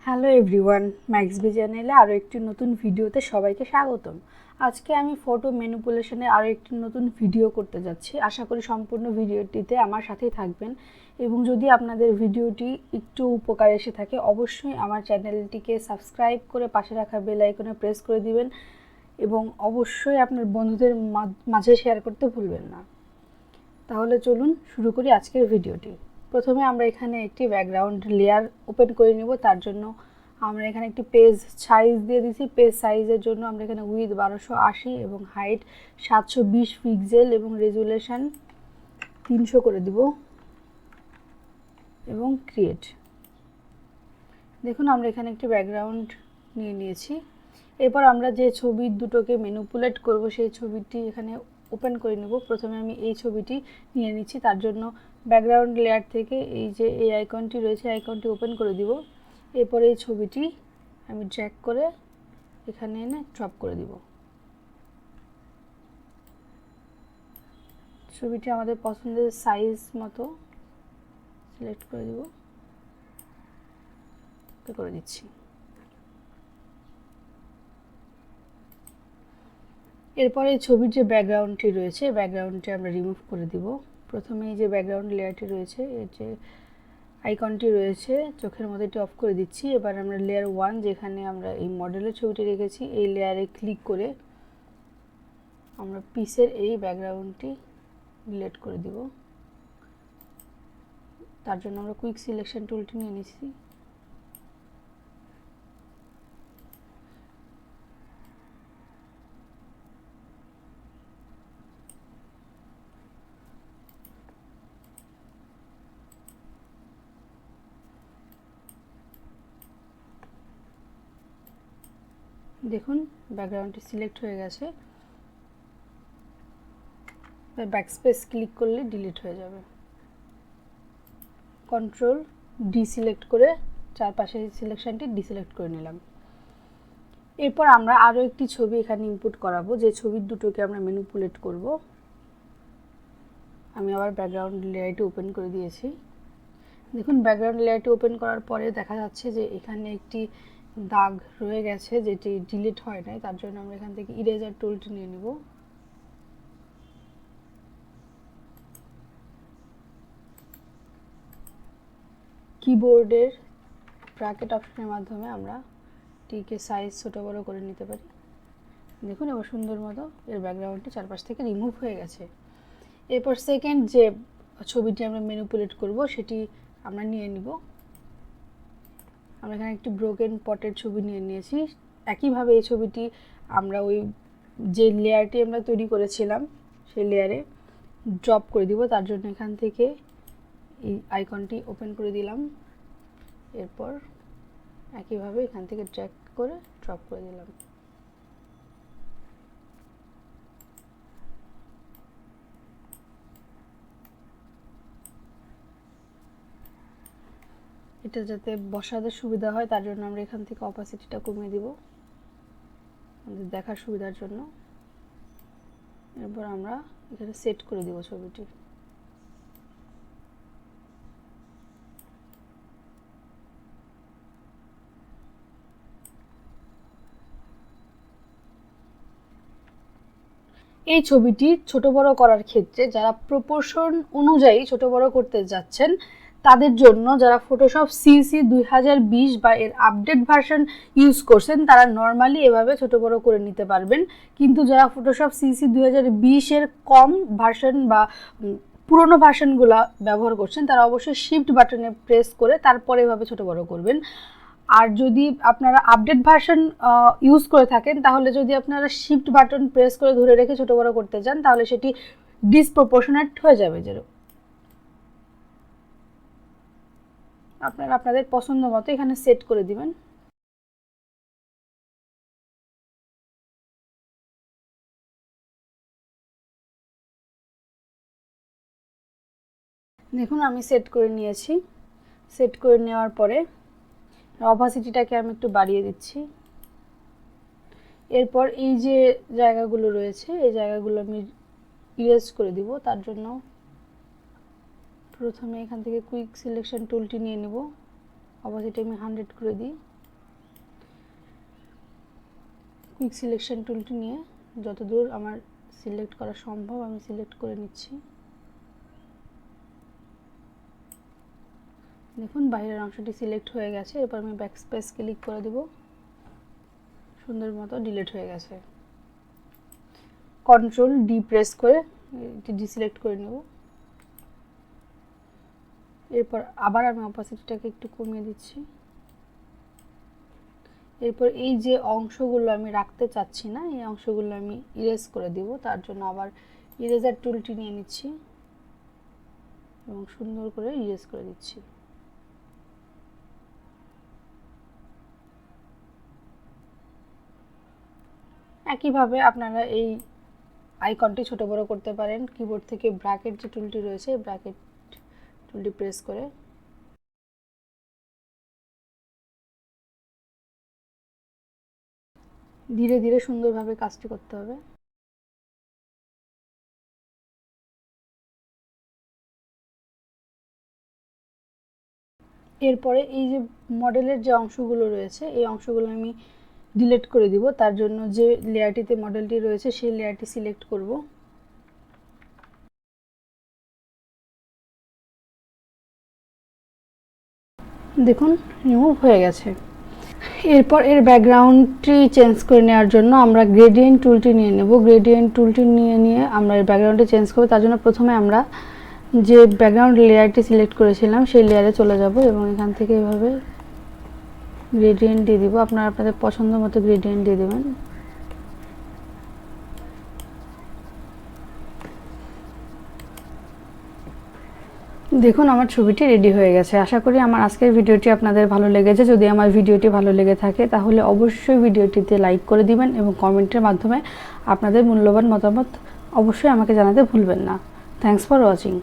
Hello everyone, ম্যাক্সবি চ্যানেলে আরও একটি নতুন ভিডিওতে সবাইকে স্বাগতম। আজকে আমি ফটো ম্যানিপুলেশনের আরও একটি নতুন ভিডিও করতে যাচ্ছি। আশা করি সম্পূর্ণ ভিডিওটিতে আমার সাথেই থাকবেন এবং যদি আপনাদের ভিডিওটি একটু উপকার এসে থাকে অবশ্যই আমার চ্যানেলটিকে সাবস্ক্রাইব করে পাশে রাখা বেল আইকনে প্রেস করে দিবেন এবং অবশ্যই আপনার বন্ধুদের মাঝে শেয়ার করতে ভুলবেন না। তাহলে চলুন শুরু করি আজকের ভিডিওটি। প্রথমে আমরা এখানে একটি ব্যাকগ্রাউন্ড লেয়ার ওপেন করে নিব। তার জন্য আমরা এখানে একটি পেজ সাইজ দিয়ে দিয়েছি। পেজ সাইজের জন্য আমরা এখানে উইথ 1280 এবং হাইট 720 পিক্সেল এবং রেজুলেশন 300 করে দিব এবং ক্রিয়েট। দেখুন আমরা এখানে একটি ব্যাকগ্রাউন্ড নিয়ে নিয়েছি। এরপর আমরা যে ছবি দুটোকে ম্যানিপুলেট করব সেই ছবিটি এখানে ওপেন করে নেব। প্রথমে আমি এই ছবিটি নিয়ে নিচ্ছি। তার জন্য ব্যাকগ্রাউন্ড লেয়ার থেকে এই যে এই আইকনটি রয়েছে আইকনটি ওপেন করে দিব। এরপর এই ছবিটি আমি ড্র্যাগ করে এখানে এনে ড্রপ করে দিব। ছবিটি আমাদের পছন্দের সাইজ মতো সিলেক্ট করে দিব, করে দিচ্ছি। এরপরে এই ছবির যে ব্যাকগ্রাউন্ডটি রয়েছে ব্যাকগ্রাউন্ডটি আমরা রিমুভ করে দিব। প্রথমে এই যে ব্যাকগ্রাউন্ড লেয়ারটি রয়েছে এর যে আইকনটি রয়েছে চোখের মধ্যে এটি অফ করে দিচ্ছি। এবার আমরা লেয়ার 1 যেখানে আমরা এই মডেলের ছবিটি রেখেছি এই লেয়ারে ক্লিক করে আমরা পিসের এই ব্যাকগ্রাউন্ডটি ডিলিট করে দিব। তার জন্য আমরা কুইক সিলেকশন টুলটি নিয়ে নিচ্ছি। দেখুন ব্যাকগ্রাউন্ডটি সিলেক্ট হয়ে গেছে। ব্যাকস্পেস ক্লিক করলে ডিলিট হয়ে যাবে। কন্ট্রোল ডি সিলেক্ট করে চারপাশের সিলেকশনটি ডিসিলেক্ট করে নিলাম। এরপর আমরা আরও একটি ছবি এখানে ইনপুট করাবো যে ছবির দুটোকে আমরা ম্যানিপুলেট করব। আমি আবার ব্যাকগ্রাউন্ড লেয়ারটি ওপেন করে দিয়েছি। দেখুন ব্যাকগ্রাউন্ড লেয়ারটি ওপেন করার পরে দেখা যাচ্ছে যে এখানে একটি দাগ রয়ে গেছে যেটি ডিলিট হয় নাই। তার জন্য আমরা এখান থেকে ইরেজার টুলটি নিয়ে নিব। কিবোর্ডের ব্র্যাকেট অপশনের মাধ্যমে আমরা টিকে সাইজ ছোটো বড়ো করে নিতে পারি। দেখুন এবার সুন্দর মতো এর ব্যাকগ্রাউন্ডটি চারপাশ থেকে রিমুভ হয়ে গেছে। এরপর সেকেন্ড যে ছবিটি আমরা ম্যানিপুলেট করব সেটি আমরা নিয়ে নিব। আমরা এখানে একটি ব্রোকেন পটের ছবি নিয়ে নিয়েছি। একইভাবে এই ছবিটি আমরা ওই যে লেয়ারটি আমরা তৈরি করেছিলাম সেই লেয়ারে ড্রপ করে দিব। তার জন্য এখান থেকে এই আইকনটি ওপেন করে দিলাম। এরপর একইভাবে এখান থেকে ড্র্যাগ করে ড্রপ করে দিলাম। এটা যাতে বসাতে সুবিধা হয় তার জন্য আমরা এখান থেকে অপাসিটিটা কমিয়ে দিব আমাদের দেখার সুবিধার জন্য। এরপর আমরা এখানে সেট করে দিব ছবিটি। এই ছবিটি ছোট বড় করার ক্ষেত্রে যারা প্রপোর্শন অনুযায়ী ছোট বড় করতে যাচ্ছেন তাদের জন্য, যারা ফটোশপ সিসি 2020 বা এর আপডেট ভার্সন ইউজ করছেন তারা নর্মালি এভাবে ছোট বড় করে নিতে পারবেন। কিন্তু যারা ফটোশপ সিসি 2020 এর কম ভার্সন বা পুরনো ভার্সনগুলো ব্যবহার করছেন তারা অবশ্যই শিফট বাটনে প্রেস করে তারপরে এভাবে ছোট বড় করবেন। আর যদি আপনারা আপডেট ভার্সন ইউজ করে থাকেন তাহলে যদি আপনারা শিফট বাটন প্রেস করে ধরে রেখে ছোট বড় করতে চান তাহলে সেটি ডিসপ্রপোর্শনেট হয়ে যাবে। আপনারা আপনাদের পছন্দ মতো এখানে সেট করে দিবেন। দেখুন আমি সেট করে নিয়েছি। সেট করে নেওয়ার পরে অপাসিটিটাকে আমি একটু বাড়িয়ে দিচ্ছি। এরপর এই যে জায়গাগুলো রয়েছে এই জায়গাগুলো আমি ইরেজ করে দিব। তার জন্য প্রথমে এখান থেকে কুইক সিলেকশন টুলটি নিয়ে নেব। অপাসিটি আমি 100 করে দিই। কুইক সিলেকশন টুলটি নিয়ে যতদূর আমার সিলেক্ট করা সম্ভব আমি সিলেক্ট করে নিচ্ছি। দেখুন বাইরের অংশটি সিলেক্ট হয়ে গেছে। এরপর আমি ব্যাকস্পেস ক্লিক করে দেব, সুন্দর মতো ডিলিট হয়ে গেছে। কন্ট্রোল ডি প্রেস করে এটি ডিসিলেক্ট করে নেব। এরপর আবার আমি অপাসিটিটাকে একটু কমিয়ে দিচ্ছি। এরপর এই যে অংশগুলো আমি রাখতে চাচ্ছি না, এই অংশগুলো আমি ইরেজ করে দিব। তার জন্য আবার ইরেজার টুলটি নিয়ে নিচ্ছি এবং সুন্দর করে ইরেজ করে দিচ্ছি। একইভাবে আপনারা এই আইকনটি ছোট বড় করতে পারেন। কিবোর্ড থেকে ব্র্যাকেট যে টুলটি রয়েছে, ব্র্যাকেট টুলটি প্রেস করে ধীরে ধীরে সুন্দরভাবে কাজটি করতে হবে। এরপরে এই যে মডেলের যে অংশগুলো রয়েছে, এই অংশগুলো আমি ডিলিট করে দিব। তার জন্য যে লেয়ারটিতে মডেলটি রয়েছে সেই লেয়ারটি সিলেক্ট করব। দেখুন রিমুভ হয়ে গেছে। এরপর এর ব্যাকগ্রাউন্ডটি চেঞ্জ করে নেওয়ার জন্য আমরা গ্রেডিয়েন্ট টুলটি নিয়ে নেব। গ্রেডিয়েন্ট টুলটি নিয়ে আমরা এর ব্যাকগ্রাউন্ডটি চেঞ্জ করব। তার জন্য প্রথমে আমরা যে ব্যাকগ্রাউন্ড লেয়ারটি সিলেক্ট করেছিলাম সেই লেয়ারে চলে যাব এবং এখান থেকে এভাবে গ্রেডিয়েন্ট দিয়ে দিব। আপনারা আপনাদের পছন্দ মতো গ্রেডিয়েন্ট দিয়ে দেবেন। দেখুন আমার ছবিটি রেডি হয়ে গেছে। আশা করি আমার আজকের ভিডিওটি আপনাদের ভালো লেগেছে। যদি আমার ভিডিওটি ভালো লেগে থাকে তাহলে অবশ্যই ভিডিওটিতে লাইক করে দিবেন এবং কমেন্টের মাধ্যমে আপনাদের মূল্যবান মতামত অবশ্যই আমাকে জানাতে ভুলবেন না। Thanks for watching.